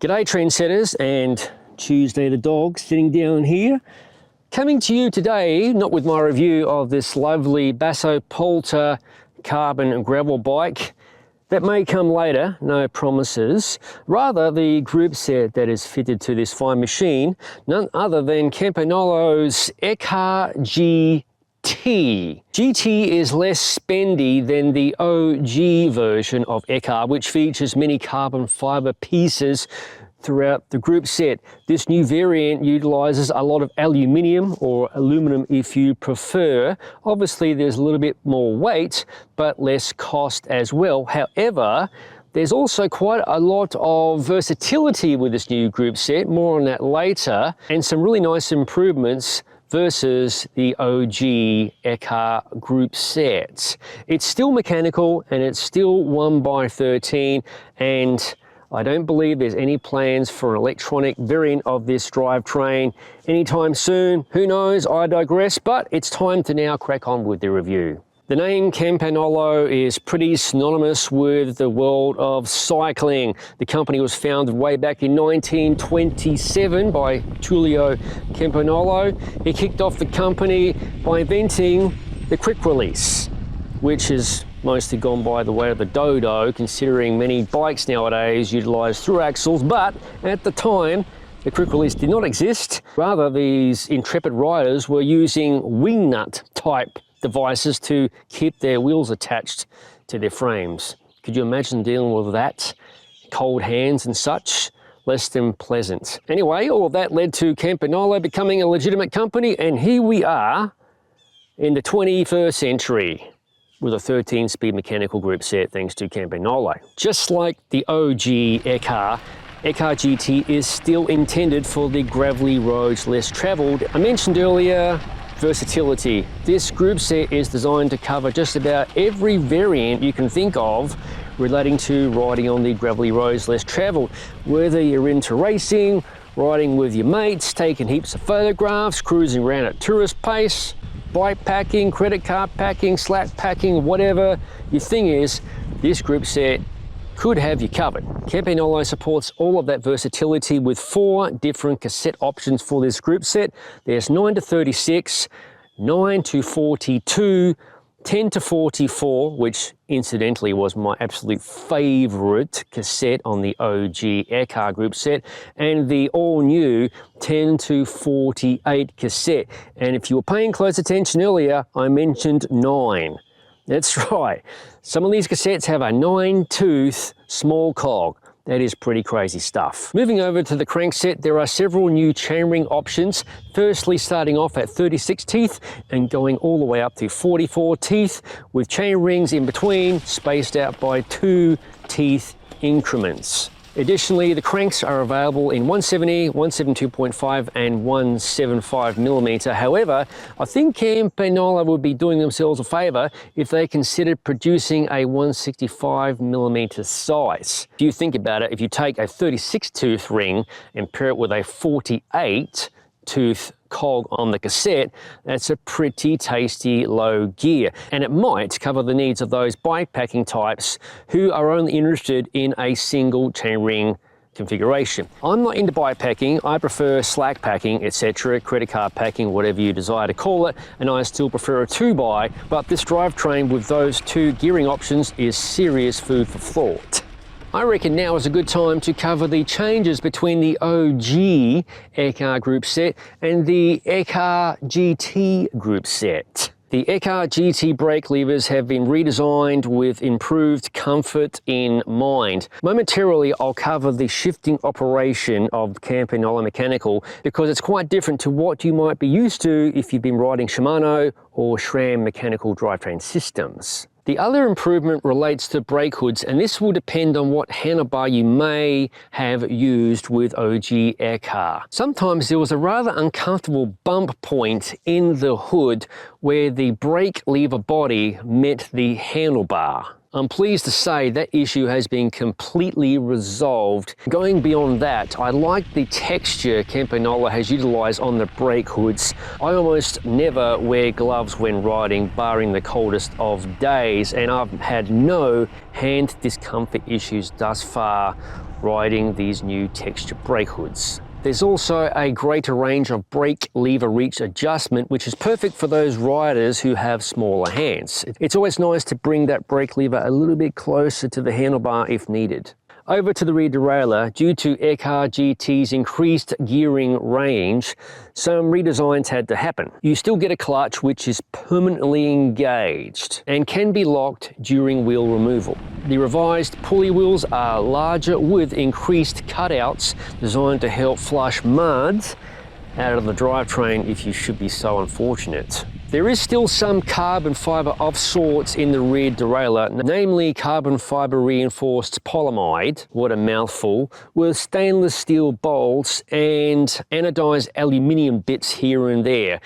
G'day trendsetters, and Tuesday the dog sitting down here. Coming to you today, not with my review of this lovely Basso Polter carbon and gravel bike. That may come later, no promises. Rather, the group set that is fitted to this fine machine, none other than Campagnolo's Ekar GT. GT is less spendy than the OG version of Ekar, which features many carbon fiber pieces throughout the group set. This new variant utilizes a lot of aluminium, or aluminum if you prefer. Obviously there's a little bit more weight, but less cost as well. However, there's also quite a lot of versatility with this new group set, more on that later, and some really nice improvements versus the OG Ekar group set. It's still mechanical and it's still 1x13, and I don't believe there's any plans for an electronic variant of this drivetrain anytime soon. Who knows, I digress, but it's time to now crack on with the review. The name Campagnolo is pretty synonymous with the world of cycling. The company was founded way back in 1927 by Tullio Campagnolo. He kicked off the company by inventing the quick release, which is mostly gone by the way of the dodo, considering many bikes nowadays utilize through axles, but at the time the quick release did not exist. Rather, these intrepid riders were using wing nut type devices to keep their wheels attached to their frames. Could you imagine dealing with that? Cold hands and such? Less than pleasant. Anyway, all of that led to Campagnolo becoming a legitimate company, and here we are in the 21st century with a 13-speed mechanical group set thanks to Campagnolo. Just like the OG Ekar, Ekar GT is still intended for the gravelly roads less traveled. I mentioned earlier versatility. This group set is designed to cover just about every variant you can think of relating to riding on the gravelly roads less traveled. Whether you're into racing, riding with your mates, taking heaps of photographs, cruising around at tourist pace, bike packing, credit card packing, slack packing, whatever your thing is, this group set could have you covered. Campagnolo supports all of that versatility with 4 different cassette options for this group set. There's 9 to 36, 9 to 42, 10 to 44, which incidentally was my absolute favorite cassette on the OG Ekar group set, and the all-new 10 to 48 cassette. And if you were paying close attention earlier, I mentioned 9. That's right. Some of these cassettes have a 9-tooth small cog. That is pretty crazy stuff. Moving over to the crankset, there are several new chainring options. Firstly, starting off at 36 teeth and going all the way up to 44 teeth, with chain rings in between, spaced out by 2 teeth increments. Additionally, the cranks are available in 170, 172.5 and 175mm. However, I think Campagnolo would be doing themselves a favor if they considered producing a 165mm size. If you think about it, if you take a 36 tooth ring and pair it with a 48 tooth cog on the cassette, that's a pretty tasty low gear, and it might cover the needs of those bike packing types who are only interested in a single chainring configuration. I'm not into bike packing. I prefer slack packing, etc., credit card packing, whatever you desire to call it, and I still prefer a 2x, but this drivetrain with those 2 gearing options is serious food for thought. I reckon now is a good time to cover the changes between the OG Ekar group set and the Ekar GT group set. The Ekar GT brake levers have been redesigned with improved comfort in mind. Momentarily, I'll cover the shifting operation of Campagnolo Mechanical because it's quite different to what you might be used to if you've been riding Shimano or SRAM mechanical drivetrain systems. The other improvement relates to brake hoods, and this will depend on what handlebar you may have used with OG Ekar. Sometimes there was a rather uncomfortable bump point in the hood where the brake lever body met the handlebar. I'm pleased to say that issue has been completely resolved. Going beyond that, I like the texture Campagnolo has utilized on the brake hoods. I almost never wear gloves when riding, barring the coldest of days, and I've had no hand discomfort issues thus far riding these new texture brake hoods. There's also a greater range of brake lever reach adjustment, which is perfect for those riders who have smaller hands. It's always nice to bring that brake lever a little bit closer to the handlebar if needed. Over to the rear derailleur, due to Ekar GT's increased gearing range, some redesigns had to happen. You still get a clutch which is permanently engaged and can be locked during wheel removal. The revised pulley wheels are larger with increased cutouts designed to help flush mud out of the drivetrain if you should be so unfortunate. There is still some carbon fibre of sorts in the rear derailleur, namely carbon fibre reinforced polyamide, what a mouthful, with stainless steel bolts and anodized aluminium bits here and there.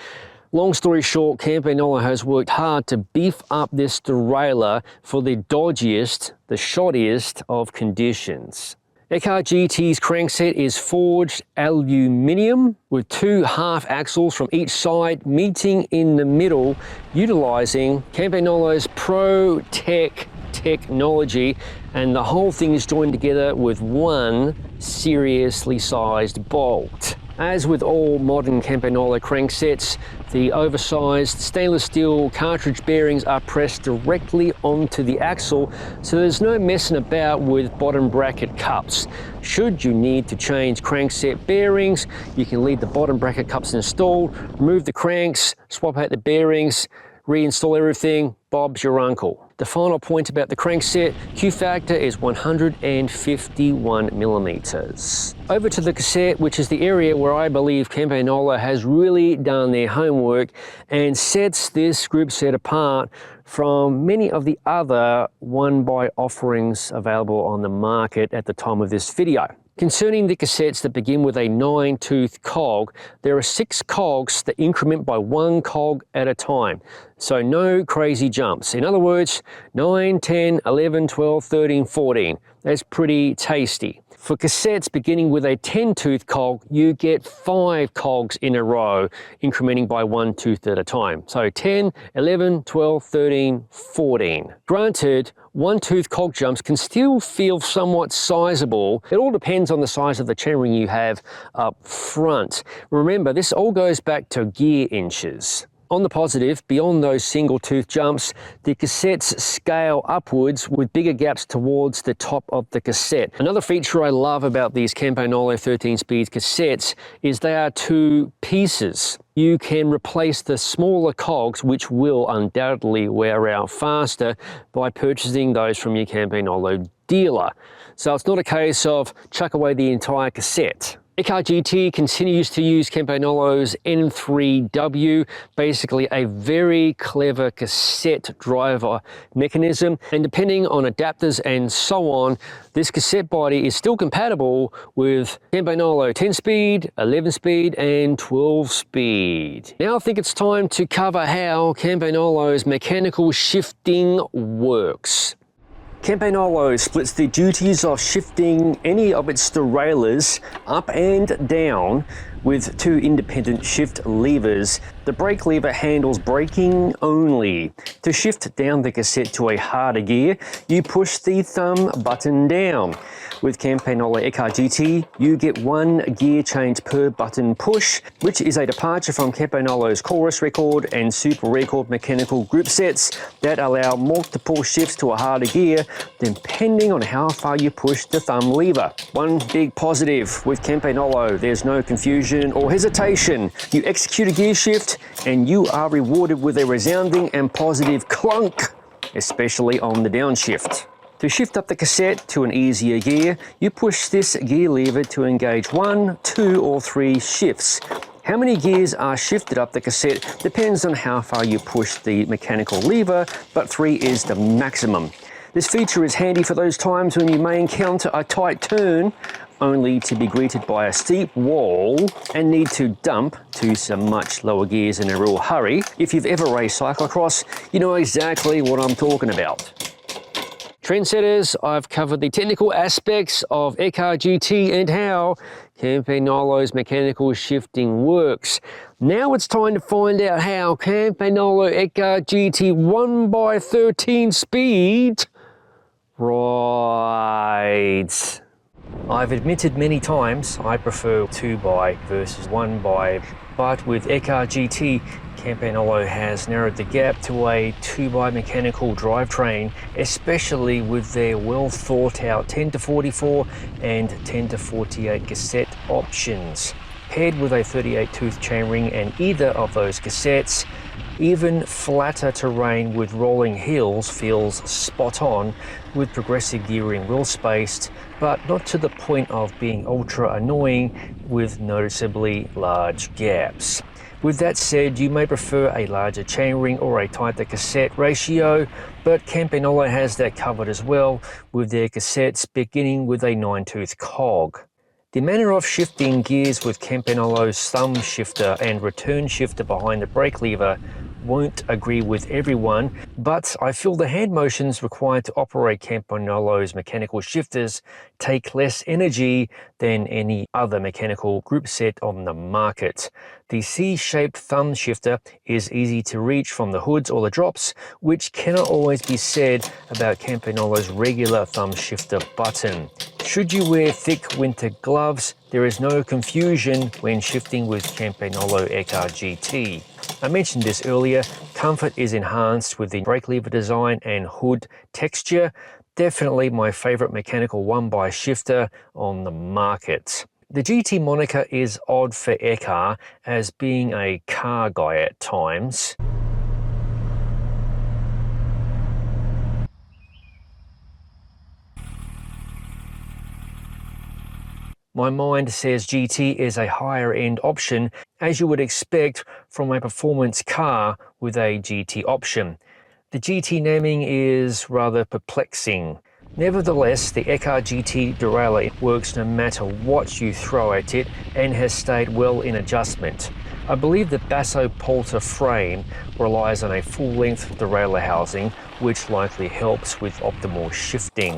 Long story short, Campagnolo has worked hard to beef up this derailleur for the dodgiest, the shottiest of conditions. Ekar GT's crankset is forged aluminium with 2 half axles from each side meeting in the middle, utilizing Campagnolo's Pro Tech technology, and the whole thing is joined together with one seriously sized bolt. As with all modern Campagnolo cranksets, the oversized stainless steel cartridge bearings are pressed directly onto the axle, so there's no messing about with bottom bracket cups. Should you need to change crankset bearings, you can leave the bottom bracket cups installed, remove the cranks, swap out the bearings, reinstall everything, Bob's your uncle. The final point about the crankset, Q factor is 151 millimeters. Over to the cassette, which is the area where I believe Campagnolo has really done their homework and sets this group set apart from many of the other one-buy offerings available on the market at the time of this video. Concerning the cassettes that begin with a 9-tooth cog, there are 6 cogs that increment by 1 cog at a time. So no crazy jumps. In other words, 9, 10, 11, 12, 13, 14. That's pretty tasty. For cassettes beginning with a 10-tooth cog, you get 5 cogs in a row, incrementing by 1 tooth at a time. So 10, 11, 12, 13, 14. Granted, 1-tooth cog jumps can still feel somewhat sizable. It all depends on the size of the chainring you have up front. Remember, this all goes back to gear inches. On the positive, beyond those single tooth jumps, the cassettes scale upwards with bigger gaps towards the top of the cassette. Another feature I love about these Campagnolo 13-speed cassettes is they are 2 pieces. You can replace the smaller cogs, which will undoubtedly wear out faster, by purchasing those from your Campagnolo dealer. So it's not a case of chuck away the entire cassette. Ekar GT continues to use Campagnolo's N3W, basically a very clever cassette driver mechanism, and depending on adapters and so on, this cassette body is still compatible with Campagnolo 10-speed, 11-speed and 12-speed. Now I think it's time to cover how Campagnolo's mechanical shifting works. Campagnolo splits the duties of shifting any of its derailleurs up and down with 2 independent shift levers. The brake lever handles braking only. To shift down the cassette to a harder gear, you push the thumb button down. With Campagnolo Ekar GT, you get 1 gear change per button push, which is a departure from Campagnolo's Chorus Record and Super Record mechanical group sets that allow multiple shifts to a harder gear, depending on how far you push the thumb lever. One big positive with Campagnolo, there's no confusion or hesitation. You execute a gear shift and you are rewarded with a resounding and positive clunk, especially on the downshift. To shift up the cassette to an easier gear, you push this gear lever to engage 1, 2 or 3 shifts. How many gears are shifted up the cassette depends on how far you push the mechanical lever, but 3 is the maximum. This feature is handy for those times when you may encounter a tight turn, only to be greeted by a steep wall and need to dump to some much lower gears in a real hurry. If you've ever raced cyclocross, you know exactly what I'm talking about. Trendsetters, I've covered the technical aspects of Ekar GT and how Campagnolo's mechanical shifting works. Now it's time to find out how Campagnolo Ekar GT 1x13 speed rides. I've admitted many times I prefer 2x versus 1x, but with Ekar GT, Campagnolo has narrowed the gap to a 2x mechanical drivetrain, especially with their well thought out 10-44 and 10-48 cassette options. Paired with a 38 tooth chainring and either of those cassettes, even flatter terrain with rolling hills feels spot on, with progressive gearing well spaced, but not to the point of being ultra annoying with noticeably large gaps. With that said, you may prefer a larger chainring or a tighter cassette ratio, but Campagnolo has that covered as well, with their cassettes beginning with a 9-tooth cog. The manner of shifting gears with Campagnolo's thumb shifter and return shifter behind the brake lever won't agree with everyone, but I feel the hand motions required to operate Campagnolo's mechanical shifters take less energy than any other mechanical group set on the market. The C-shaped thumb shifter is easy to reach from the hoods or the drops, which cannot always be said about Campagnolo's regular thumb shifter button. Should you wear thick winter gloves, there is no confusion when shifting with Campagnolo Ekar GT. I mentioned this earlier, comfort is enhanced with the brake lever design and hood texture. Definitely my favorite mechanical 1x shifter on the market. The GT moniker is odd for Ekar, as being a car guy at times. My mind says GT is a higher end option, as you would expect from a performance car with a GT option. The GT naming is rather perplexing. Nevertheless, the Ekar GT derailleur works no matter what you throw at it and has stayed well in adjustment. I believe the Basso Polter frame relies on a full-length derailleur housing, which likely helps with optimal shifting.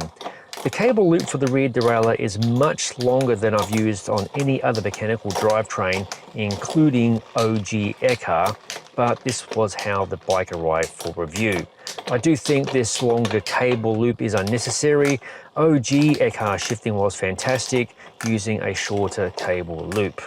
The cable loop for the rear derailleur is much longer than I've used on any other mechanical drivetrain, including OG Ekar, but this was how the bike arrived for review. I do think this longer cable loop is unnecessary. OG Ekar shifting was fantastic using a shorter cable loop.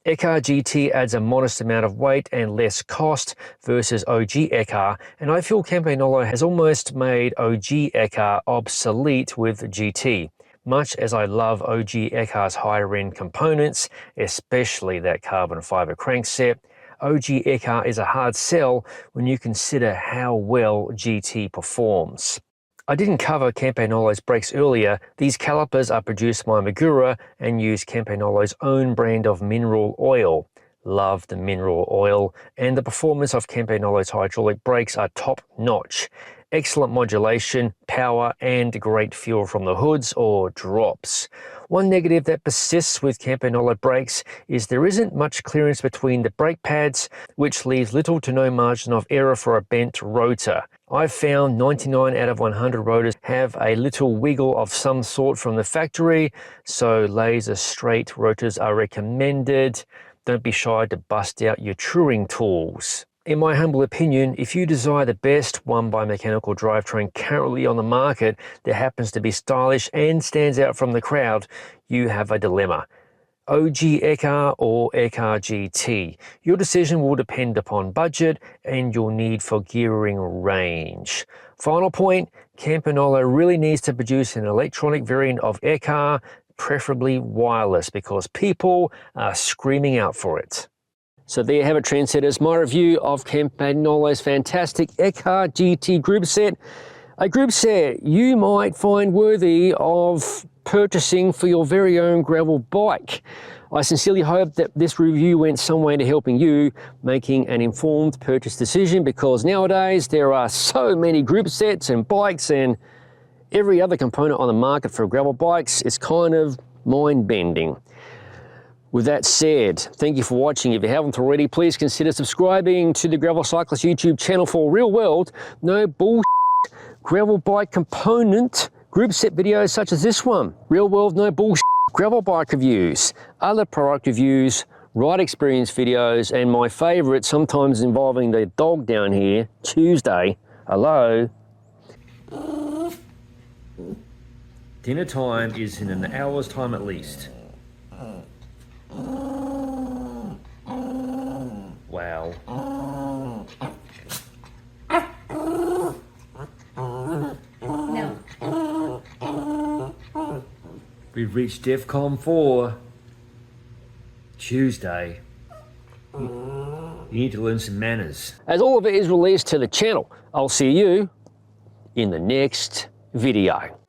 Ekar GT adds a modest amount of weight and less cost versus OG Ekar, and I feel Campagnolo has almost made OG Ekar obsolete with GT. Much as I love OG Ekar's higher end components, especially that carbon fiber crankset, OG Ekar is a hard sell when you consider how well GT performs. I didn't cover Campagnolo's brakes earlier. These calipers are produced by Magura and use Campagnolo's own brand of mineral oil. Love the mineral oil, and the performance of Campagnolo's hydraulic brakes are top notch. Excellent modulation, power, and great feel from the hoods or drops. One negative that persists with Campagnolo brakes is there isn't much clearance between the brake pads, which leaves little to no margin of error for a bent rotor. I've found 99 out of 100 rotors have a little wiggle of some sort from the factory, so laser straight rotors are recommended. Don't be shy to bust out your truing tools. In my humble opinion, if you desire the best 1x mechanical drivetrain currently on the market that happens to be stylish and stands out from the crowd, you have a dilemma. OG Ekar or Ekar GT. Your decision will depend upon budget and your need for gearing range. Final point, Campagnolo really needs to produce an electronic variant of Ekar, preferably wireless, because people are screaming out for it. So there you have it, trendsetters, my review of Campagnolo's fantastic Ekar GT group set. A group set you might find worthy of purchasing for your very own gravel bike. I sincerely hope that this review went some way to helping you making an informed purchase decision, because nowadays there are so many group sets and bikes and every other component on the market for gravel bikes. It's kind of mind-bending. With that said, thank you for watching. If you haven't already, please consider subscribing to the Gravel Cyclist YouTube channel for real world, no bullshit gravel bike component group set videos such as this one. Real world, no bullshit gravel bike reviews, other product reviews, ride experience videos, and my favorite, sometimes involving the dog down here, Tuesday. Hello. Dinner time is in an hour's time at least. Wow. No. We've reached DEFCON 4. Tuesday. You need to learn some manners. As all of it is released to the channel, I'll see you in the next video.